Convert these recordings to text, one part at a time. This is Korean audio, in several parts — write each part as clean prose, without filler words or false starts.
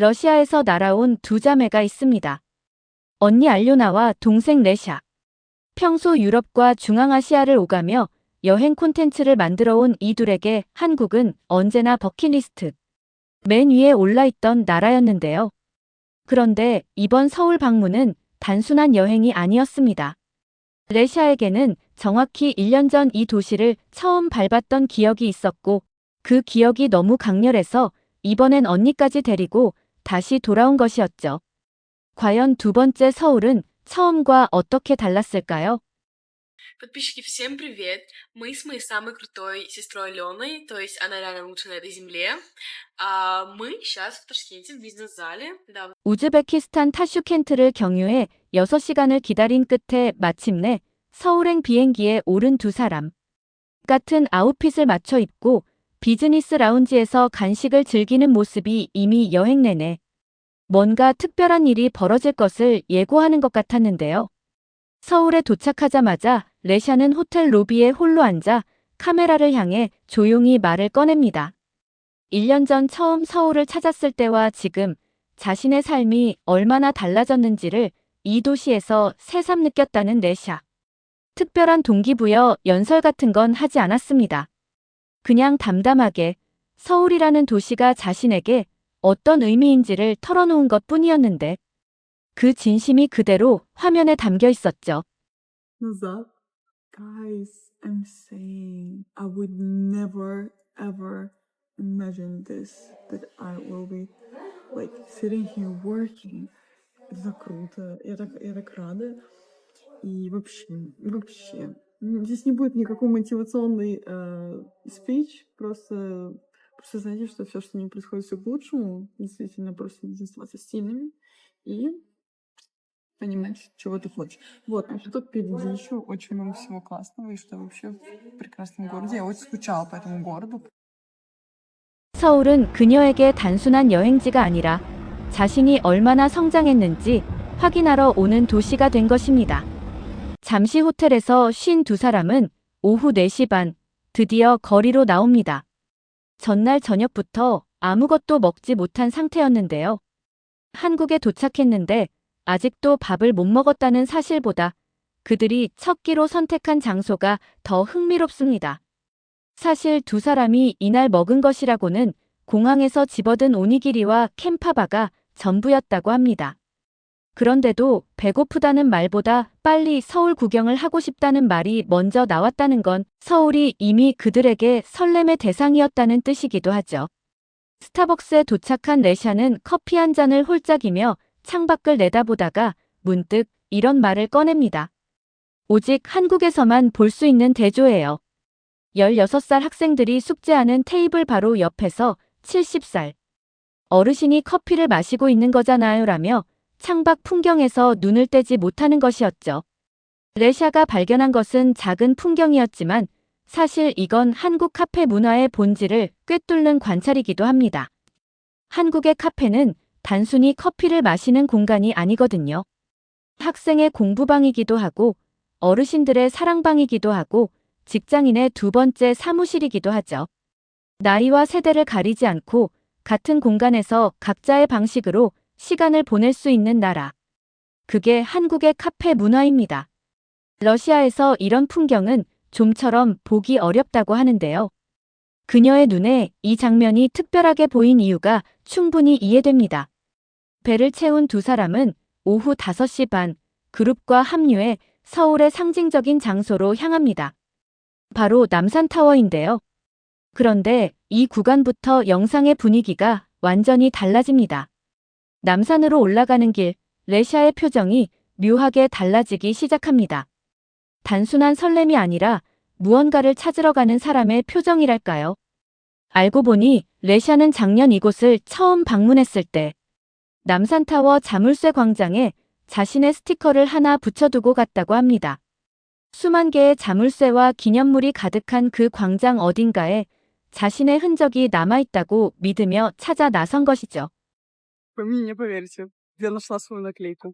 러시아에서 날아온 두 자매가 있습니다. 언니 알료나와 동생 레샤. 평소 유럽과 중앙아시아를 오가며 여행 콘텐츠를 만들어 온 이 둘에게 한국은 언제나 버킷리스트 맨 위에 올라있던 나라였는데요. 그런데 이번 서울 방문은 단순한 여행이 아니었습니다. 레샤에게는 정확히 1년 전 이 도시를 처음 밟았던 기억이 있었고 그 기억이 너무 강렬해서 이번엔 언니까지 데리고 다시 돌아온 것이었죠. 과연 두 번째 서울은 처음과 어떻게 달랐을까요? Подписчики, всем привет! Мы с моей самой крутой сестрой Аленой, то есть она реально лучшая на этой земле. Мы сейчас в Ташкенте в бизнес-зале. Да. 우즈베키스탄 타슈켄트를 경유해 6시간을 기다린 끝에 마침내 서울행 비행기에 오른 두 사람. 같은 아웃핏을 맞춰 입고 비즈니스 라운지에서 간식을 즐기는 모습이 이미 여행 내내 뭔가 특별한 일이 벌어질 것을 예고하는 것 같았는데요. 서울에 도착하자마자 레샤는 호텔 로비에 홀로 앉아 카메라를 향해 조용히 말을 꺼냅니다. 1년 전 처음 서울을 찾았을 때와 지금 자신의 삶이 얼마나 달라졌는지를 이 도시에서 새삼 느꼈다는 레샤. 특별한 동기부여 연설 같은 건 하지 않았습니다. 그냥 담담하게 서울이라는 도시가 자신에게 어떤 의미인지를 털어놓은 것 뿐이었는데 그 진심이 그대로 화면에 담겨 있었죠. назад. Guys, I'm saying I would never ever imagine this that I will be like sitting here working. Это так круто. Я так рада. И вообще, здесь не будет никакой мотивационный спич. Просто знаете, что все, что не происходит, все к лучшему. Действительно, просто нужно оставаться сильными и понимать, чего ты хочешь. Вот, а что впереди еще очень много всего классного, и что вообще в прекрасном городе. Я очень скучала по этому городу. 서울은 그녀에게 단순한 여행지가 아니라 자신이 얼마나 성장했는지 확인하러 오는 도시가 된 것입니다. 잠시 호텔에서 쉰 두 사람은 오후 4시 반 드디어 거리로 나옵니다. 전날 저녁부터 아무것도 먹지 못한 상태였는데요. 한국에 도착했는데 아직도 밥을 못 먹었다는 사실보다 그들이 첫 끼로 선택한 장소가 더 흥미롭습니다. 사실 두 사람이 이날 먹은 것이라고는 공항에서 집어든 오니기리와 캠파바가 전부였다고 합니다. 그런데도 배고프다는 말보다 빨리 서울 구경을 하고 싶다는 말이 먼저 나왔다는 건 서울이 이미 그들에게 설렘의 대상이었다는 뜻이기도 하죠. 스타벅스에 도착한 레샤는 커피 한 잔을 홀짝이며 창밖을 내다보다가 문득 이런 말을 꺼냅니다. 오직 한국에서만 볼 수 있는 대조예요. 16살 학생들이 숙제하는 테이블 바로 옆에서 70살 어르신이 커피를 마시고 있는 거잖아요 라며 창밖 풍경에서 눈을 떼지 못하는 것이었죠. 레샤가 발견한 것은 작은 풍경이었지만 사실 이건 한국 카페 문화의 본질을 꿰뚫는 관찰이기도 합니다. 한국의 카페는 단순히 커피를 마시는 공간이 아니거든요. 학생의 공부방이기도 하고 어르신들의 사랑방이기도 하고 직장인의 두 번째 사무실이기도 하죠. 나이와 세대를 가리지 않고 같은 공간에서 각자의 방식으로 시간을 보낼 수 있는 나라. 그게 한국의 카페 문화입니다. 러시아에서 이런 풍경은 좀처럼 보기 어렵다고 하는데요. 그녀의 눈에 이 장면이 특별하게 보인 이유가 충분히 이해됩니다. 배를 채운 두 사람은 오후 5시 반 그룹과 합류해 서울의 상징적인 장소로 향합니다. 바로 남산타워인데요. 그런데 이 구간부터 영상의 분위기가 완전히 달라집니다. 남산으로 올라가는 길, 레샤의 표정이 묘하게 달라지기 시작합니다. 단순한 설렘이 아니라 무언가를 찾으러 가는 사람의 표정이랄까요. 알고 보니 레샤는 작년 이곳을 처음 방문했을 때 남산타워 자물쇠 광장에 자신의 스티커를 하나 붙여두고 갔다고 합니다. 수만 개의 자물쇠와 기념물이 가득한 그 광장 어딘가에 자신의 흔적이 남아있다고 믿으며 찾아 나선 것이죠. Вы мне не поверите. Я нашла свою наклейку.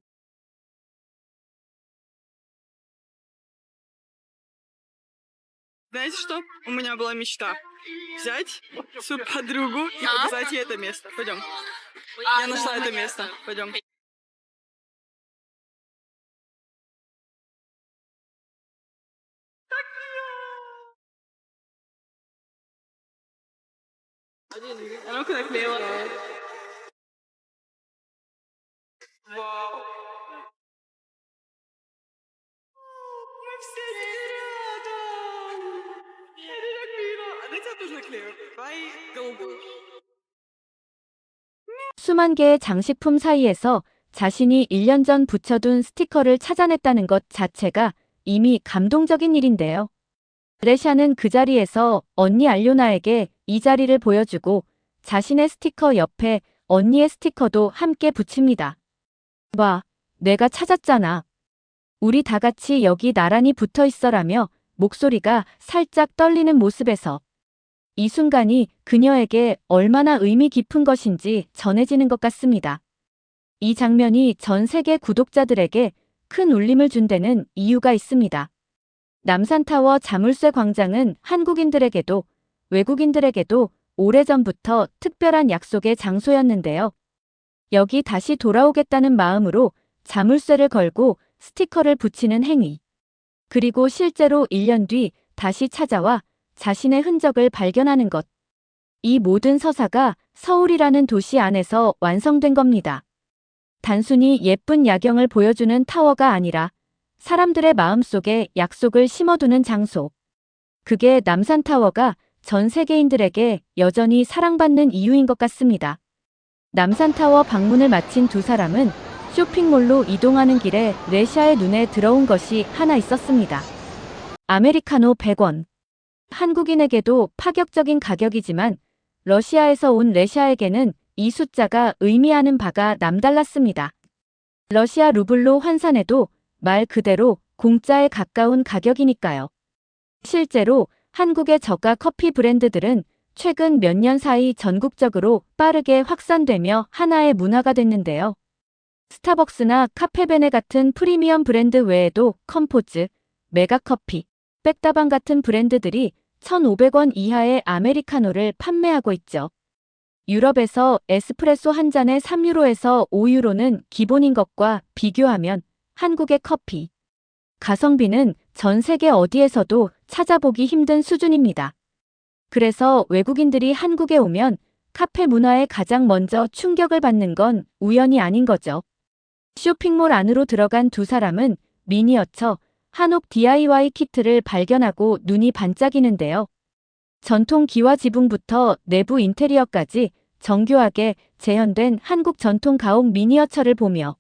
Знаете что? У меня была мечта взять свою подругу и показать ей это место. Пойдем. Я нашла это место. Пойдем. А ну-ка наклеила. Вау. Мы все рядом. Это так мило. А дайте я тоже наклею. Давай голубую. 수만 개의 장식품 사이에서 자신이 1년 전 붙여둔 스티커를 찾아냈다는 것 자체가 이미 감동적인 일인데요. 레샤는 그 자리에서 언니 알료나에게 이 자리를 보여주고 자신의 스티커 옆에 언니의 스티커도 함께 붙입니다. 봐, 내가 찾았잖아. 우리 다 같이 여기 나란히 붙어 있어라며 목소리가 살짝 떨리는 모습에서 이 순간이 그녀에게 얼마나 의미 깊은 것인지 전해지는 것 같습니다. 이 장면이 전 세계 구독자들에게 큰 울림을 준 데는 이유가 있습니다. 남산타워 자물쇠 광장은 한국인들에게도 외국인들에게도 오래전부터 특별한 약속의 장소였는데요. 여기 다시 돌아오겠다는 마음으로 자물쇠를 걸고 스티커를 붙이는 행위. 그리고 실제로 1년 뒤 다시 찾아와 자신의 흔적을 발견하는 것. 이 모든 서사가 서울이라는 도시 안에서 완성된 겁니다. 단순히 예쁜 야경을 보여주는 타워가 아니라 사람들의 마음속에 약속을 심어두는 장소. 그게 남산타워가 전 세계인들에게 여전히 사랑받는 이유인 것 같습니다. 남산타워 방문을 마친 두 사람은 쇼핑몰로 이동하는 길에 레샤의 눈에 들어온 것이 하나 있었습니다. 아메리카노 100원. 한국인에게도 파격적인 가격이지만 러시아에서 온 레샤에게는 이 숫자가 의미하는 바가 남달랐습니다. 러시아 루블로 환산해도 말 그대로 공짜에 가까운 가격이니까요. 실제로 한국의 저가 커피 브랜드들은 최근 몇 년 사이 전국적으로 빠르게 확산되며 하나의 문화가 됐는데요. 스타벅스나 카페베네 같은 프리미엄 브랜드 외에도 컴포즈, 메가커피, 백다방 같은 브랜드들이 1,500원 이하의 아메리카노를 판매하고 있죠. 유럽에서 에스프레소 한 잔에 3유로에서 5유로는 기본인 것과 비교하면 한국의 커피, 가성비는 전 세계 어디에서도 찾아보기 힘든 수준입니다. 그래서 외국인들이 한국에 오면 카페 문화에 가장 먼저 충격을 받는 건 우연이 아닌 거죠. 쇼핑몰 안으로 들어간 두 사람은 미니어처, 한옥 DIY 키트를 발견하고 눈이 반짝이는데요. 전통 기와 지붕부터 내부 인테리어까지 정교하게 재현된 한국 전통 가옥 미니어처를 보며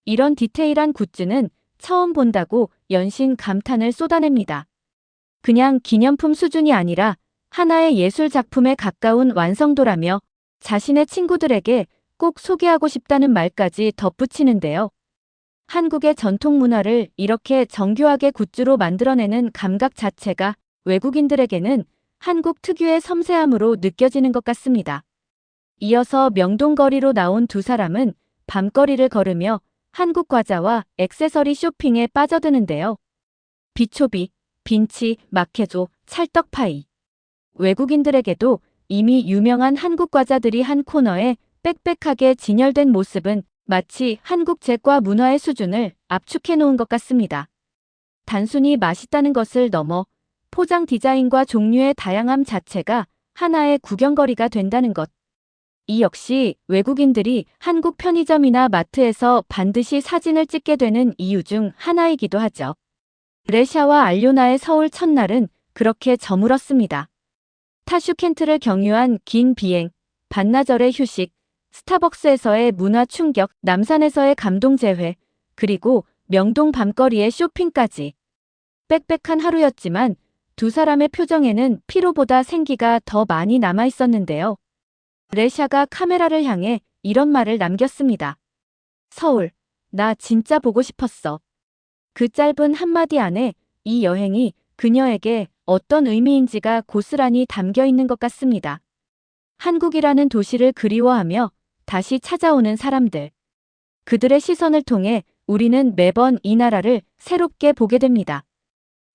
이런 디테일한 굿즈는 처음 본다고 연신 감탄을 쏟아냅니다. 그냥 기념품 수준이 아니라 하나의 예술 작품에 가까운 완성도라며 자신의 친구들에게 꼭 소개하고 싶다는 말까지 덧붙이는데요. 한국의 전통 문화를 이렇게 정교하게 굿즈로 만들어내는 감각 자체가 외국인들에게는 한국 특유의 섬세함으로 느껴지는 것 같습니다. 이어서 명동거리로 나온 두 사람은 밤거리를 걸으며 한국 과자와 액세서리 쇼핑에 빠져드는데요. 비초비, 빈치, 마케조, 찰떡파이. 외국인들에게도 이미 유명한 한국 과자들이 한 코너에 빽빽하게 진열된 모습은 마치 한국 제과 문화의 수준을 압축해 놓은 것 같습니다. 단순히 맛있다는 것을 넘어 포장 디자인과 종류의 다양함 자체가 하나의 구경거리가 된다는 것. 이 역시 외국인들이 한국 편의점이나 마트에서 반드시 사진을 찍게 되는 이유 중 하나이기도 하죠. 레샤와 알료나의 서울 첫날은 그렇게 저물었습니다. 타슈켄트를 경유한 긴 비행, 반나절의 휴식, 스타벅스에서의 문화 충격, 남산에서의 감동 재회, 그리고 명동 밤거리의 쇼핑까지. 빽빽한 하루였지만 두 사람의 표정에는 피로보다 생기가 더 많이 남아 있었는데요. 레샤가 카메라를 향해 이런 말을 남겼습니다. 서울, 나 진짜 보고 싶었어. 그 짧은 한마디 안에 이 여행이 그녀에게 어떤 의미인지가 고스란히 담겨 있는 것 같습니다. 한국이라는 도시를 그리워하며 다시 찾아오는 사람들. 그들의 시선을 통해 우리는 매번 이 나라를 새롭게 보게 됩니다.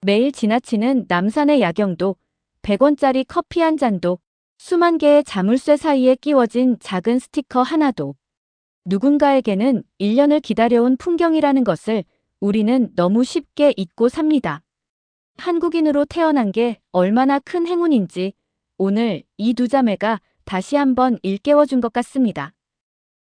매일 지나치는 남산의 야경도, 100원짜리 커피 한 잔도, 수만 개의 자물쇠 사이에 끼워진 작은 스티커 하나도 누군가에게는 1년을 기다려온 풍경이라는 것을 우리는 너무 쉽게 잊고 삽니다. 한국인으로 태어난 게 얼마나 큰 행운인지 오늘 이 두 자매가 다시 한번 일깨워준 것 같습니다.